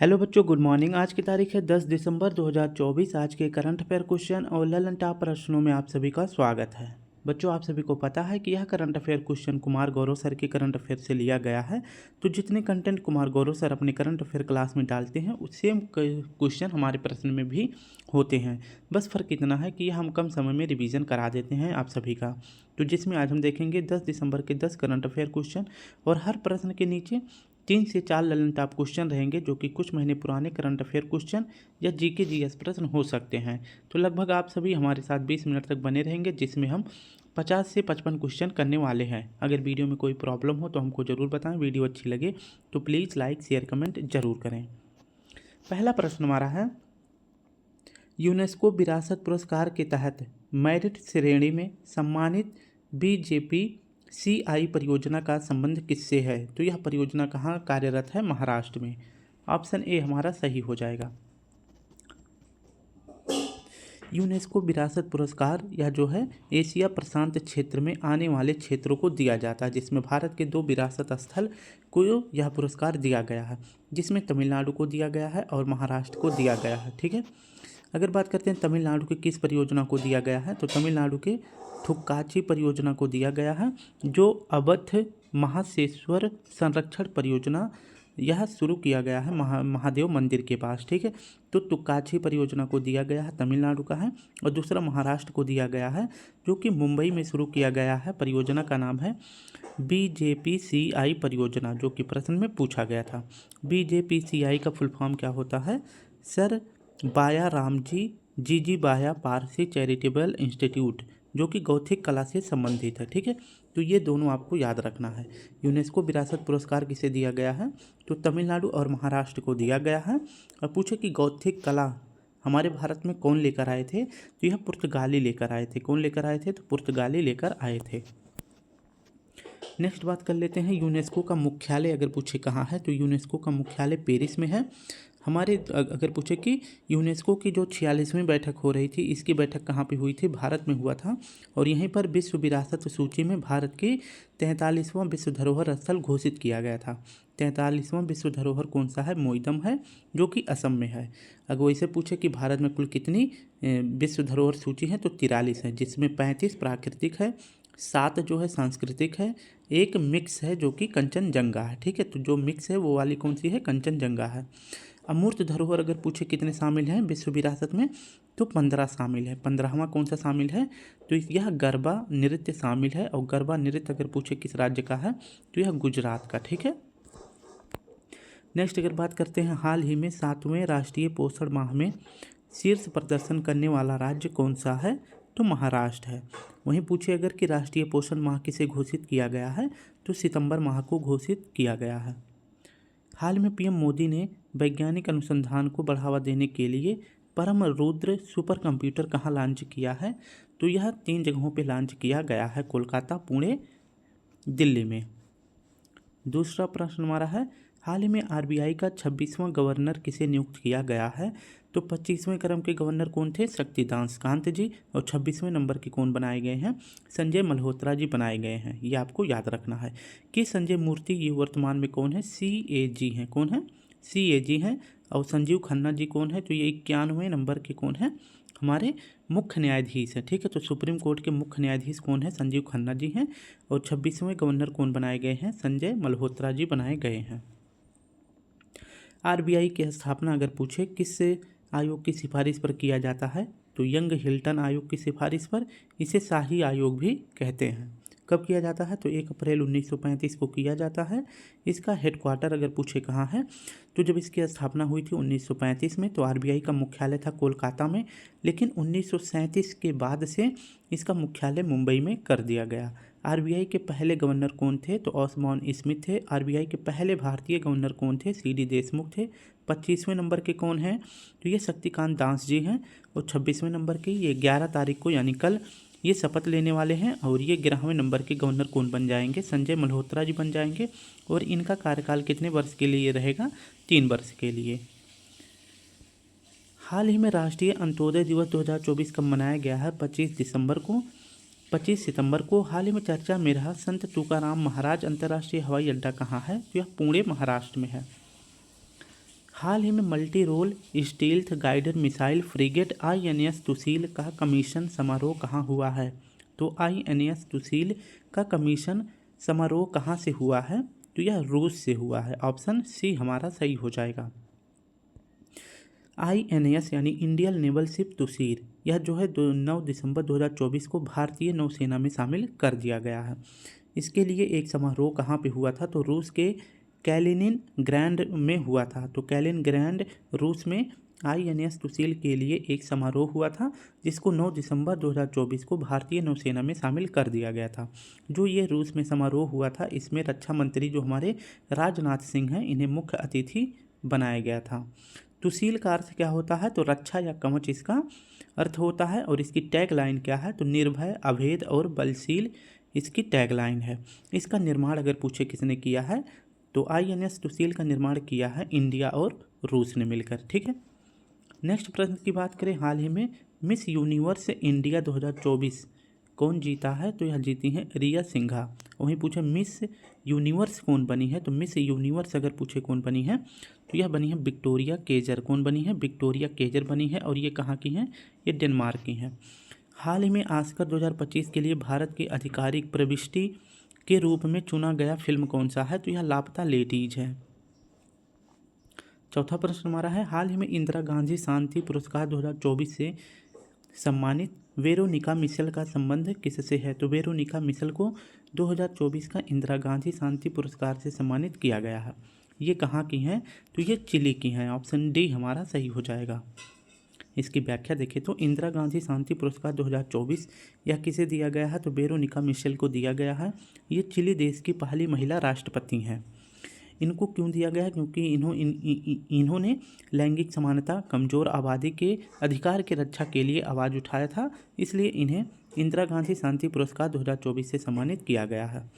Hello बच्चों, good morning. आज की तारीख है 10 दिसंबर 2024। आज के करंट अफेयर क्वेश्चन और ललन टॉप प्रश्नों में आप सभी का स्वागत है। बच्चों, आप सभी को पता है कि यह current affair question Kumar Gaurav sir के करंट अफेयर से लिया गया है। तो जितने कंटेंट कुमार गौरव सर अपने करंट अफेयर क्लास में डालते हैं उस सेम क्वेश्चन हमारे प्रश्न में भी होते हैं। बस फ़र्क इतना है कि यह हम कम समय में रिवीजन करा देते हैं आप सभी का। तो जिसमें आज हम देखेंगे 10 दिसंबर के 10 करंट अफेयर क्वेश्चन और हर प्रश्न के नीचे 3 से 4 ललन टॉप क्वेश्चन रहेंगे जो कि कुछ महीने पुराने करंट अफेयर क्वेश्चन या जीके जीएस प्रश्न हो सकते हैं। तो लगभग आप सभी हमारे साथ 20 मिनट तक बने रहेंगे जिसमें हम 50 से 55 क्वेश्चन करने वाले हैं। अगर वीडियो में कोई प्रॉब्लम हो तो हमको ज़रूर बताएं। वीडियो अच्छी लगे तो प्लीज़ लाइक शेयर कमेंट ज़रूर करें। पहला प्रश्न हमारा है, यूनेस्को विरासत पुरस्कार के तहत मेरिट श्रेणी में सम्मानित BJPCI परियोजना का संबंध किससे है? तो यह परियोजना कहाँ कार्यरत है? महाराष्ट्र में। ऑप्शन ए हमारा सही हो जाएगा। यूनेस्को विरासत पुरस्कार यह जो है एशिया प्रशांत क्षेत्र में आने वाले क्षेत्रों को दिया जाता है, जिसमें भारत के 2 विरासत स्थल को यह पुरस्कार दिया गया है, जिसमें तमिलनाडु को दिया गया है और महाराष्ट्र को दिया गया है। ठीक है। अगर बात करते हैं तमिलनाडु के किस परियोजना को दिया गया है, तो तमिलनाडु के थुक्काची परियोजना को दिया गया है, जो अवध महासेश्वर संरक्षण परियोजना यह शुरू किया गया है महादेव मंदिर के पास। ठीक है। तो तुक्काची परियोजना को दिया गया है, तमिलनाडु का है, और दूसरा महाराष्ट्र को दिया गया है जो कि मुंबई में शुरू किया गया है। परियोजना का नाम है BJPCI परियोजना, जो कि प्रश्न में पूछा गया था। BJPCI का फुल फॉर्म क्या होता है? सर बाया रामजी जीजी बाया पारसी चैरिटेबल इंस्टीट्यूट, जो कि गौथिक कला से संबंधित है। ठीक है। तो ये दोनों आपको याद रखना है। यूनेस्को विरासत पुरस्कार किसे दिया गया है? तो तमिलनाडु और महाराष्ट्र को दिया गया है। और पूछे कि गौथिक कला हमारे भारत में कौन लेकर आए थे? तो यह पुर्तगाली लेकर आए थे। कौन लेकर आए थे? तो पुर्तगाली लेकर आए थे। नेक्स्ट बात कर लेते हैं, यूनेस्को का मुख्यालय अगर पूछे कहाँ है, तो यूनेस्को का मुख्यालय पेरिस में है। हमारे अगर पूछे कि यूनेस्को की जो 46वीं बैठक हो रही थी, इसकी बैठक कहाँ पे हुई थी? भारत में हुआ था। और यहीं पर विश्व विरासत सूची में भारत की 43वां विश्व धरोहर स्थल घोषित किया गया था। 43वां विश्व धरोहर कौन सा है? मोइदम है, जो कि असम में है। अगर वैसे पूछे कि भारत में कुल कितनी विश्व धरोहर सूची है, तो 43 है, जिसमें 35 प्राकृतिक है, 7 जो है सांस्कृतिक है, एक मिक्स है जो कि कंचनजंगा है। ठीक है। तो जो मिक्स है वो वाली कौन सी है? कंचनजंगा है। अमूर्त धरोहर अगर पूछे कितने शामिल हैं विश्व विरासत में, तो 15 शामिल है। 15वां कौन सा शामिल है? तो यह गरबा नृत्य शामिल है। और गरबा नृत्य अगर पूछे किस राज्य का है, तो यह गुजरात का। ठीक है। नेक्स्ट अगर बात करते हैं, हाल ही में 7वें राष्ट्रीय पोषण माह में शीर्ष प्रदर्शन करने वाला राज्य कौन सा है? तो महाराष्ट्र है। वहीं पूछे अगर कि राष्ट्रीय पोषण माह किसे घोषित किया गया है, तो सितंबर माह को घोषित किया गया है। हाल में पीएम मोदी ने वैज्ञानिक अनुसंधान को बढ़ावा देने के लिए परम रुद्र सुपर कंप्यूटर कहाँ लॉन्च किया है? तो यह 3 जगहों पे लॉन्च किया गया है, कोलकाता, पुणे, दिल्ली में। दूसरा प्रश्न हमारा है, हाल ही में आरबीआई का 26वां गवर्नर किसे नियुक्त किया गया है? तो 25वें क्रम के गवर्नर कौन थे? शक्तिकांत कांत जी। और 26वें नंबर के कौन बनाए गए हैं? संजय मल्होत्रा जी बनाए गए हैं। ये आपको याद रखना है कि संजय मूर्ति ये वर्तमान में कौन है? CAG हैं। कौन है? CAG हैं। और संजीव खन्ना जी कौन है? तो ये 91वें नंबर के कौन है? हमारे मुख्य न्यायाधीश हैं। ठीक है। तो सुप्रीम कोर्ट के मुख्य न्यायाधीश कौन है? संजीव खन्ना जी हैं। और 26वें गवर्नर कौन बनाए गए हैं? संजय मल्होत्रा जी बनाए गए हैं। आरबीआई की स्थापना अगर पूछे किस आयोग की सिफारिश पर किया जाता है, तो यंग हिल्टन आयोग की सिफारिश पर। इसे शाही आयोग भी कहते हैं। कब किया जाता है? तो 1 अप्रैल 1935 को किया जाता है। इसका हेडक्वार्टर अगर पूछे कहाँ है, तो जब इसकी स्थापना हुई थी 1935 में, तो आरबीआई का मुख्यालय था कोलकाता में। लेकिन 1937 के बाद से इसका मुख्यालय मुंबई में कर दिया गया। आरबीआई के पहले गवर्नर कौन थे? तो ऑसबॉर्न स्मिथ थे। आरबीआई के पहले भारतीय गवर्नर कौन थे? CD देशमुख थे। 25वें नंबर के कौन हैं? तो ये शक्तिकांत दास जी हैं। और 26वें नंबर के ये 11 तारीख को यानी कल ये शपथ लेने वाले हैं। और ये 11वें नंबर के गवर्नर कौन बन जाएंगे? संजय मल्होत्रा जी बन जाएंगे। और इनका कार्यकाल कितने वर्ष के लिए रहेगा? 3 वर्ष के लिए। हाल ही में राष्ट्रीय अंत्योदय दिवस 2024 कब मनाया गया है? 25 सितंबर को। हाल ही में चर्चा में रहा संत तुकाराम महाराज अंतर्राष्ट्रीय हवाई अड्डा कहाँ है? तो यह पुणे महाराष्ट्र में है। हाल ही में multi role stealth guided missile frigate INS Tushil का कमीशन समारोह कहाँ हुआ है? तो INS तुसील का कमीशन समारोह कहाँ से हुआ है? तो यह रूस से हुआ है। ऑप्शन सी हमारा सही हो जाएगा। INS यानी इंडियन नेवल शिप तुसीर, यह जो है 9 दिसंबर 2024 को भारतीय नौसेना में शामिल कर दिया गया है। इसके लिए एक समारोह कहाँ पे हुआ था? तो रूस के कैलिनिनग्रैड में हुआ था। तो कैलिनिनग्रैड रूस में INS तुसील के लिए एक समारोह हुआ था, जिसको 9 दिसंबर 2024 को भारतीय नौसेना में शामिल कर दिया गया था। जो ये रूस में समारोह हुआ था, इसमें रक्षा मंत्री जो हमारे राजनाथ सिंह हैं, इन्हें मुख्य अतिथि बनाया गया था। तुसील का अर्थ क्या होता है? तो रक्षा या कवच इसका अर्थ होता है। और इसकी टैग लाइन क्या है? तो निर्भय, अभेद और बलशील इसकी टैग लाइन है। इसका निर्माण अगर पूछे किसने किया है, तो INS तुसील का निर्माण किया है इंडिया और रूस ने मिलकर। ठीक है। नेक्स्ट प्रश्न की बात करें, हाल ही में मिस यूनिवर्स इंडिया 2024 कौन जीता है? तो यह जीती हैं रिया सिंघा। वहीं पूछे मिस यूनिवर्स कौन बनी है? तो मिस यूनिवर्स अगर पूछे कौन बनी है, तो यह बनी है विक्टोरिया केजर। कौन बनी है? विक्टोरिया केजर बनी है। और ये कहाँ की हैं? ये डेनमार्क की हैं। हाल ही में ऑस्कर 2025 के लिए भारत की आधिकारिक प्रविष्टि के रूप में चुना गया फिल्म कौन सा है? तो यह लापता लेडीज है। चौथा प्रश्न हमारा है, हाल ही में इंदिरा गांधी शांति पुरस्कार 2024 से सम्मानित वेरोनिका मिशेल का संबंध किससे है? तो वेरोनिका मिशेल को 2024 का इंदिरा गांधी शांति पुरस्कार से सम्मानित किया गया है। ये कहाँ की हैं? तो ये चिली की हैं। ऑप्शन डी हमारा सही हो जाएगा। इसकी व्याख्या देखें तो इंदिरा गांधी शांति पुरस्कार 2024 यह किसे दिया गया है? तो वेरोनिका मिशेल को दिया गया है। ये चिली देश की पहली महिला राष्ट्रपति हैं। इनको क्यों दिया गया है? क्योंकि इन्होंने लैंगिक समानता, कमज़ोर आबादी के अधिकार की रक्षा के लिए आवाज़ उठाया था, इसलिए इन्हें इंदिरा गांधी शांति पुरस्कार 2024 से सम्मानित किया गया है।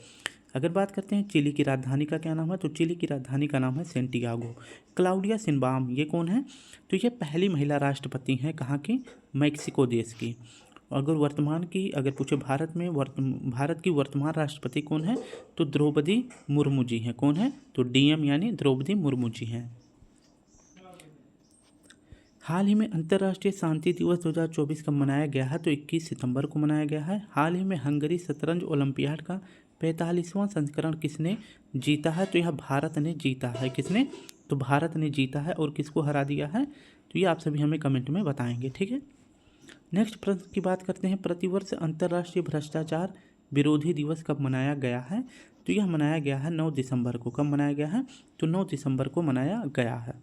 अगर बात करते हैं चिली की राजधानी का क्या नाम है, तो चिली की राजधानी का नाम है सेंटियागो। क्लाउडिया शिनबाम ये कौन है? तो ये पहली महिला राष्ट्रपति हैं कहाँ की? मैक्सिको देश की। अगर पूछे भारत की वर्तमान राष्ट्रपति कौन है, तो द्रौपदी मुर्मू जी हैं। कौन है? तो DM यानी द्रौपदी मुर्मू जी हैं। हाल ही में अंतर्राष्ट्रीय शांति दिवस 2024 कब मनाया गया है? तो 21 सितंबर को मनाया गया है। हाल ही में हंगरी शतरंज ओलंपियाड का 45वां संस्करण किसने जीता है? तो यह भारत ने जीता है। किसने? तो भारत ने जीता है। और किसको हरा दिया है? तो ये आप सभी हमें कमेंट में बताएंगे। ठीक है। नेक्स्ट प्रश्न की बात करते हैं, प्रतिवर्ष अंतर्राष्ट्रीय भ्रष्टाचार विरोधी दिवस कब मनाया गया है? तो यह मनाया गया है 9 दिसंबर को। कब मनाया गया है? तो 9 दिसंबर को मनाया गया है।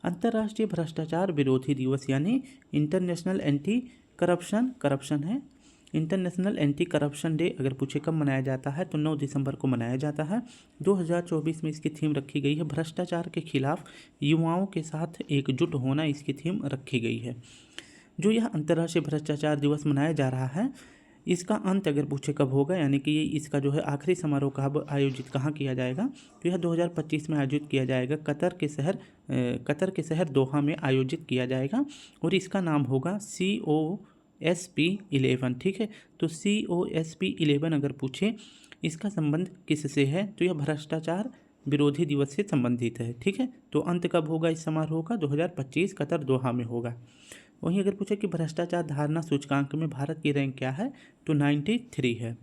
अंतर्राष्ट्रीय भ्रष्टाचार विरोधी दिवस यानी इंटरनेशनल एंटी करप्शन है। इंटरनेशनल एंटी करप्शन डे अगर पूछे कब मनाया जाता है, तो 9 दिसंबर को मनाया जाता है। 2024 में इसकी थीम रखी गई है भ्रष्टाचार के खिलाफ युवाओं के साथ एकजुट होना, इसकी थीम रखी गई है। जो यह अंतर्राष्ट्रीय भ्रष्टाचार दिवस मनाया जा रहा है, इसका अंत अगर पूछे कब होगा, यानी कि इसका जो है आखिरी समारोह कब आयोजित कहाँ किया जाएगा, तो यह 2025 में आयोजित किया जाएगा। कतर के शहर दोहा में आयोजित किया जाएगा। और इसका नाम होगा COSP11। ठीक है। तो COSP11 अगर पूछे इसका संबंध किससे है, तो यह भ्रष्टाचार विरोधी दिवस से संबंधित है। ठीक है। तो अंत कब होगा इस समारोह का? 2025 कतर दोहा में होगा। वहीं अगर पूछे कि भ्रष्टाचार धारणा सूचकांक में भारत की रैंक क्या है, तो 93 है।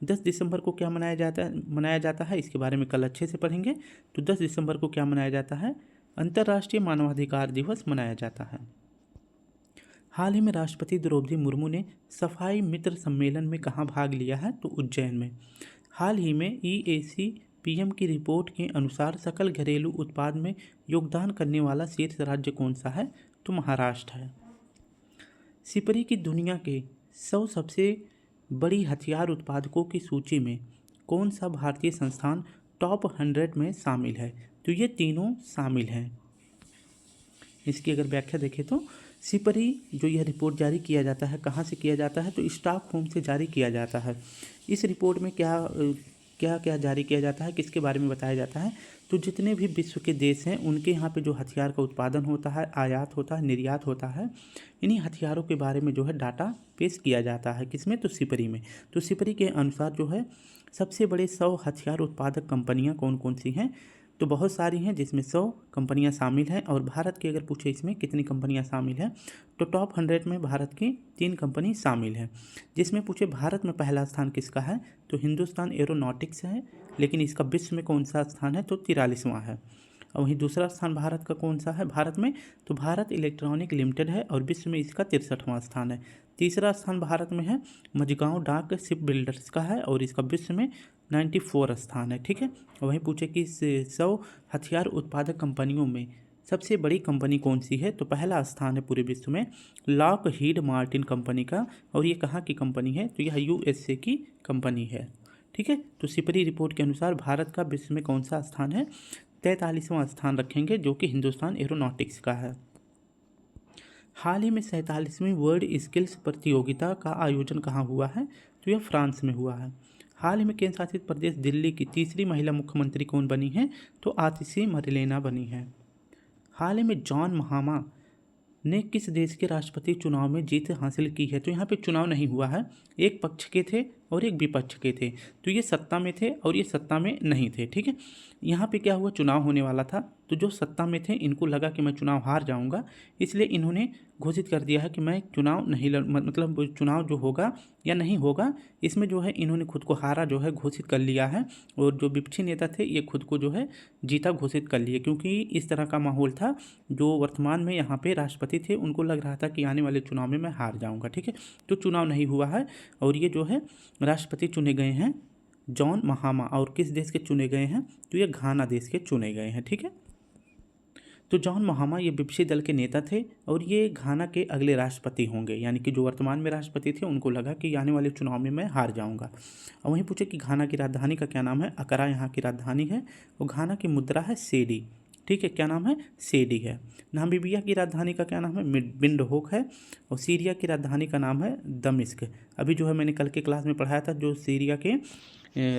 10 दिसंबर को क्या मनाया जाता है, इसके बारे में कल अच्छे से पढ़ेंगे। तो 10 दिसंबर को क्या मनाया जाता है? अंतर्राष्ट्रीय मानवाधिकार दिवस मनाया जाता है। हाल ही में राष्ट्रपति द्रौपदी मुर्मू ने सफाई मित्र सम्मेलन में कहाँ भाग लिया है? तो उज्जैन में। हाल ही में EAC-PM की रिपोर्ट के अनुसार सकल घरेलू उत्पाद में योगदान करने वाला शीर्ष राज्य कौन सा है? तो महाराष्ट्र है। सिपरी की दुनिया के 100 सबसे बड़ी हथियार उत्पादकों की सूची में कौन सा भारतीय संस्थान टॉप 100 में शामिल है? तो ये तीनों शामिल हैं। इसकी अगर व्याख्या देखें तो सिपरी जो यह रिपोर्ट जारी किया जाता है, कहाँ से किया जाता है? तो स्टॉकहोम से जारी किया जाता है। इस रिपोर्ट में क्या जारी किया जाता है, किसके बारे में बताया जाता है? तो जितने भी विश्व के देश हैं उनके यहाँ पे जो हथियार का उत्पादन होता है, आयात होता है, निर्यात होता है, इन्हीं हथियारों के बारे में जो है डाटा पेश किया जाता है। किसमें? तो सिपरी में। तो सिपरी के अनुसार जो है सबसे बड़े 100 हथियार उत्पादक कंपनियां कौन कौन सी हैं? तो बहुत सारी हैं, जिसमें 100 कंपनियां शामिल हैं। और भारत की अगर पूछे इसमें कितनी कंपनियां शामिल हैं, तो टॉप 100 में भारत की 3 कंपनी शामिल है। जिसमें पूछे भारत में पहला स्थान किसका है, तो हिंदुस्तान एरोनॉटिक्स है, लेकिन इसका विश्व में कौन सा स्थान है, तो 43वां है। और वहीं दूसरा स्थान भारत का कौन सा है भारत में, तो भारत इलेक्ट्रॉनिक लिमिटेड है और विश्व में इसका 63वां स्थान है। तीसरा स्थान भारत में है मझगांव डाक शिप बिल्डर्स का है और इसका विश्व में 94 स्थान है। ठीक है। और वहीं पूछे कि 100 हथियार उत्पादक कंपनियों में सबसे बड़ी कंपनी कौन सी है, तो पहला स्थान है पूरे विश्व में लॉकहीड मार्टिन कंपनी का। और ये कहाँ की कंपनी है, तो यह USA की कंपनी है। ठीक है। तो सिपरी रिपोर्ट के अनुसार भारत का विश्व में कौन सा स्थान है, 43वां स्थान रखेंगे, जो कि हिंदुस्तान एरोनॉटिक्स का है। हाल ही में 47वीं वर्ल्ड स्किल्स प्रतियोगिता का आयोजन कहाँ हुआ है, तो यह फ्रांस में हुआ है। हाल ही में केंद्र शासित प्रदेश दिल्ली की तीसरी महिला मुख्यमंत्री कौन बनी है, तो आतिशी मरलेना बनी है। हाल ही में जॉन महामा ने किस देश के राष्ट्रपति चुनाव में जीत हासिल की है, तो यहाँ पे चुनाव नहीं हुआ है, एक पक्ष के थे और एक विपक्ष के थे। तो ये सत्ता में थे और ये सत्ता में नहीं थे। ठीक है। यहाँ पे क्या हुआ, चुनाव होने वाला था, तो जो सत्ता में थे इनको लगा कि मैं चुनाव हार जाऊंगा, इसलिए इन्होंने घोषित कर दिया है कि मैं चुनाव नहीं मतलब चुनाव जो होगा या नहीं होगा, इसमें जो है इन्होंने खुद को हारा जो है घोषित कर लिया है। और जो विपक्षी नेता थे ये खुद को जो है जीता घोषित कर लिए, क्योंकि इस तरह का माहौल था। जो वर्तमान में यहाँ पे राष्ट्रपति थे उनको लग रहा था कि आने वाले चुनाव में मैं हार जाऊँगा। ठीक है। तो चुनाव नहीं हुआ है और ये जो है राष्ट्रपति चुने गए हैं जॉन महामा। और किस देश के चुने गए हैं, तो ये घाना देश के चुने गए हैं। ठीक है। तो जॉन महामा ये विपक्षी दल के नेता थे और ये घाना के अगले राष्ट्रपति होंगे, यानी कि जो वर्तमान में राष्ट्रपति थे उनको लगा कि आने वाले चुनाव में मैं हार जाऊंगा। और वहीं पूछे कि घाना की राजधानी का क्या नाम है, अकरा यहाँ की राजधानी है। और घाना की मुद्रा है सेडी। ठीक है, क्या नाम है, सेडी है। नामीबिया की राजधानी का क्या नाम है, विंडहोक है। और सीरिया की राजधानी का नाम है दमिश्क। अभी जो है मैंने कल के क्लास में पढ़ाया था, जो सीरिया के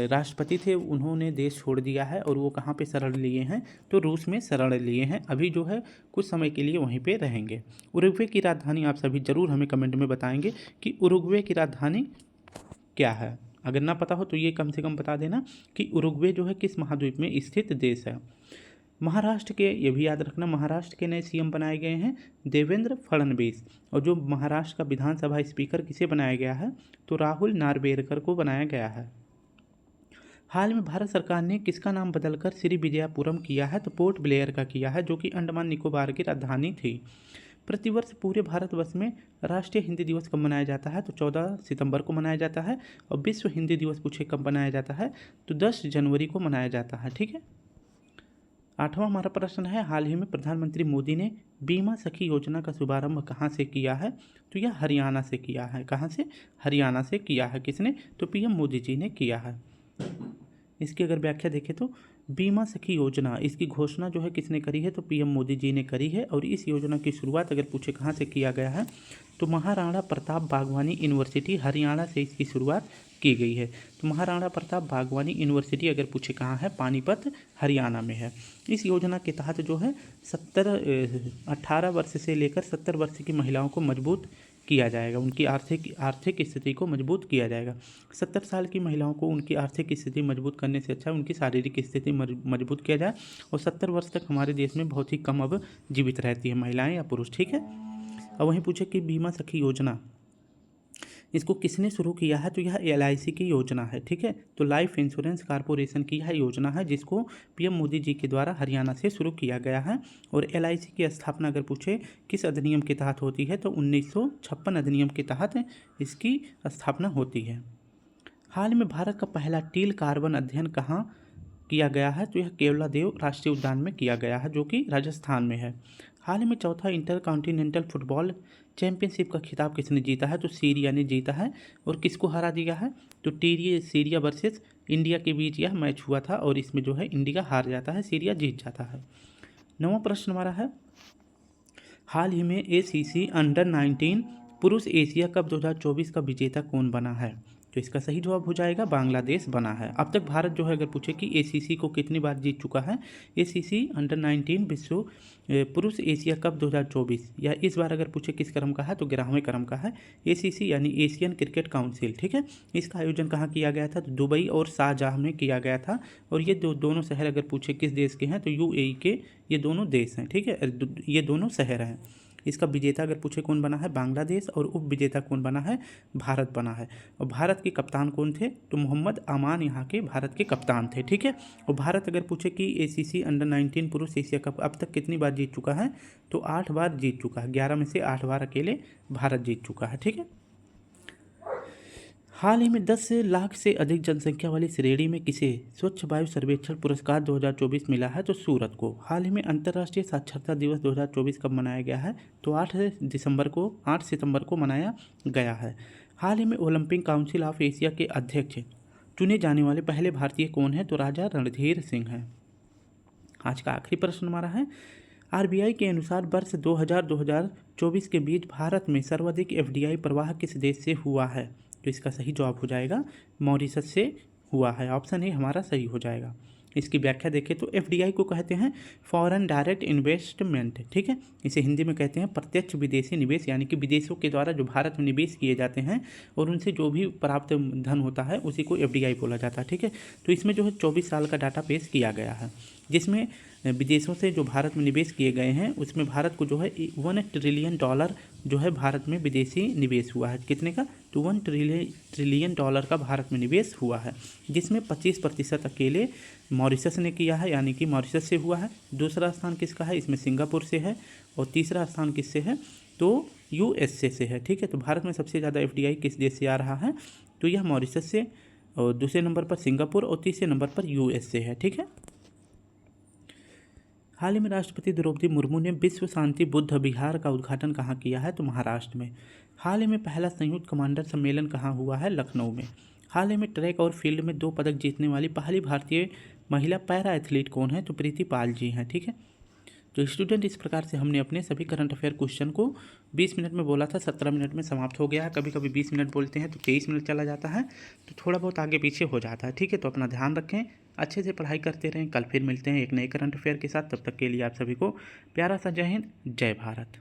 राष्ट्रपति थे उन्होंने देश छोड़ दिया है और वो कहाँ पे शरण लिए हैं, तो रूस में शरण लिए हैं। अभी जो है कुछ समय के लिए वहीं पे रहेंगे। उरुग्वे की राजधानी आप सभी जरूर हमें कमेंट में बताएंगे कि उरुग्वे की राजधानी क्या है। अगर ना पता हो तो ये कम से कम बता देना कि उरुग्वे जो है किस महाद्वीप में स्थित देश है। महाराष्ट्र के, ये भी याद रखना, महाराष्ट्र के नए सीएम बनाए गए हैं देवेंद्र फडणवीस। और जो महाराष्ट्र का विधानसभा स्पीकर किसे बनाया गया है, तो राहुल नार्वेकर को बनाया गया है। हाल में भारत सरकार ने किसका नाम बदलकर श्री विजयपुरम किया है, तो पोर्ट ब्लेयर का किया है, जो कि अंडमान निकोबार की राजधानी थी। प्रतिवर्ष पूरे भारतवर्ष में राष्ट्रीय हिंदी दिवस कब मनाया जाता है, तो 14 सितंबर को मनाया जाता है। और विश्व हिंदी दिवस पूछे कब मनाया जाता है, तो 10 जनवरी को मनाया जाता है। ठीक है। 8वां हमारा प्रश्न है, हाल ही में प्रधानमंत्री मोदी ने बीमा सखी योजना का शुभारंभ कहाँ से किया है, तो यह हरियाणा से किया है। कहाँ से, हरियाणा से किया है। किसने, तो पीएम मोदी जी ने किया है। इसकी अगर व्याख्या देखें तो बीमा सखी योजना, इसकी घोषणा जो है किसने करी है, तो पीएम मोदी जी ने करी है। और इस योजना की शुरुआत अगर पूछे कहाँ से किया गया है, तो महाराणा प्रताप बागवानी यूनिवर्सिटी हरियाणा से इसकी शुरुआत की गई है। तो महाराणा प्रताप बागवानी यूनिवर्सिटी अगर पूछे कहाँ है, पानीपत हरियाणा में है। इस योजना के तहत जो है 18 वर्ष से लेकर 70 वर्ष की महिलाओं को मजबूत किया जाएगा, उनकी आर्थिक स्थिति को मजबूत किया जाएगा। 70 साल की महिलाओं को उनकी आर्थिक स्थिति मजबूत करने से अच्छा उनकी शारीरिक स्थिति मजबूत किया जाए। और 70 वर्ष तक हमारे देश में बहुत ही कम अब जीवित रहती है महिलाएं या पुरुष। ठीक है। और वहीं पूछे कि बीमा सखी योजना इसको किसने शुरू किया है, तो यह LIC की योजना है। ठीक है। तो लाइफ इंश्योरेंस कॉरपोरेशन की यह योजना है, जिसको पीएम मोदी जी के द्वारा हरियाणा से शुरू किया गया है। और LIC की स्थापना अगर पूछे किस अधिनियम के तहत होती है, तो 1956 अधिनियम के तहत इसकी स्थापना होती है। हाल में भारत का पहला टील कार्बन अध्ययन कहाँ किया गया है, तो यह केवलादेव राष्ट्रीय उद्यान में किया गया है, जो कि राजस्थान में है। हाल ही में चौथा इंटरकॉन्टिनेंटल फुटबॉल चैंपियनशिप का खिताब किसने जीता है, तो सीरिया ने जीता है। और किसको हरा दिया है, तो सीरिया वर्सेस इंडिया के बीच यह मैच हुआ था और इसमें जो है इंडिया हार जाता है, सीरिया जीत जाता है। 9वां प्रश्न हमारा है, हाल ही में ACC अंडर 19 पुरुष एशिया कप 2024 का विजेता कौन बना है, तो इसका सही जवाब हो जाएगा बांग्लादेश बना है। अब तक भारत जो है अगर पूछे कि एसीसी को कितनी बार जीत चुका है, एसीसी अंडर 19 विश्व पुरुष एशिया कप 2024, या इस बार अगर पूछे किस क्रम का है तो 11वें क्रम का है। एसीसी यानी एशियन क्रिकेट काउंसिल, ठीक है। इसका आयोजन कहाँ किया गया था, तो दुबई और शारजाह में किया गया था। और ये दोनों शहर अगर पूछे किस देश के हैं तो यूएई के ये दोनों देश हैं, ठीक है, ये दोनों शहर हैं। इसका विजेता अगर पूछे कौन बना है, बांग्लादेश, और उप विजेता कौन बना है, भारत बना है। और भारत के कप्तान कौन थे, तो मोहम्मद अमान यहाँ के भारत के कप्तान थे, ठीक है। और भारत अगर पूछे कि एसीसी अंडर 19 पुरुष एशिया कप अब तक कितनी बार जीत चुका है, तो 8 बार जीत चुका है। 11 में से 8 बार अकेले भारत जीत चुका है, ठीक है। हाल ही में 10 लाख से अधिक जनसंख्या वाली श्रेणी में किसे स्वच्छ वायु सर्वेक्षण पुरस्कार 2024 मिला है, तो सूरत को। हाल ही में अंतर्राष्ट्रीय साक्षरता दिवस 2024 कब मनाया गया है, तो 8 सितंबर को मनाया गया है। हाल ही में ओलंपिक काउंसिल ऑफ एशिया के अध्यक्ष चुने जाने वाले पहले भारतीय कौन है, तो राजा रणधीर सिंह हैं। आज का आखिरी प्रश्न हमारा है, आरबीआई के अनुसार वर्ष 2000-2024 के बीच भारत में सर्वाधिक एफडीआई प्रवाह किस देश से हुआ है, तो इसका सही जवाब हो जाएगा मॉरिशस से हुआ है। ऑप्शन ए हमारा सही हो जाएगा। इसकी व्याख्या देखें तो एफडीआई को कहते हैं फॉरेन डायरेक्ट इन्वेस्टमेंट, ठीक है। इसे हिंदी में कहते हैं प्रत्यक्ष विदेशी निवेश, यानी कि विदेशों के द्वारा जो भारत में निवेश किए जाते हैं और उनसे जो भी प्राप्त धन होता है उसी को एफडीआई बोला जाता है, ठीक है। तो इसमें जो है 24 साल का डाटा पेश किया गया है, जिसमें विदेशों से जो भारत में निवेश किए गए हैं उसमें भारत को जो है $1 ट्रिलियन जो है भारत में विदेशी निवेश हुआ है। कितने का, तो $1 ट्रिलियन का भारत में निवेश हुआ है, जिसमें 25% अकेले मॉरिशस ने किया है, यानी कि मॉरिशस से हुआ है। दूसरा स्थान किसका है, इसमें सिंगापुर से है। और तीसरा स्थान किससे है, तो यूएसए से है, ठीक है। तो भारत में सबसे ज़्यादा एफडीआई किस देश से आ रहा है, तो यह मॉरिशस से, और दूसरे नंबर पर सिंगापुर और तीसरे नंबर पर यूएसए है, ठीक है। हाल ही में राष्ट्रपति द्रौपदी मुर्मू ने विश्व शांति बुद्ध विहार का उद्घाटन कहाँ किया है, तो महाराष्ट्र में। हाल ही में पहला संयुक्त कमांडर सम्मेलन कहाँ हुआ है, लखनऊ में। हाल ही में ट्रैक और फील्ड में 2 पदक जीतने वाली पहली भारतीय महिला पैरा एथलीट कौन है, तो प्रीति पाल जी हैं, ठीक है। तो स्टूडेंट, इस प्रकार से हमने अपने सभी करंट अफेयर क्वेश्चन को 20 मिनट में बोला था, 17 मिनट में समाप्त हो गया है। कभी कभी 20 मिनट बोलते हैं तो 23 मिनट चला जाता है, तो थोड़ा बहुत आगे पीछे हो जाता है, ठीक है। तो अपना ध्यान रखें, अच्छे से पढ़ाई करते रहें। कल फिर मिलते हैं एक नए करंट अफेयर के साथ। तब तक के लिए आप सभी को प्यारा सा जय हिंद, जय भारत।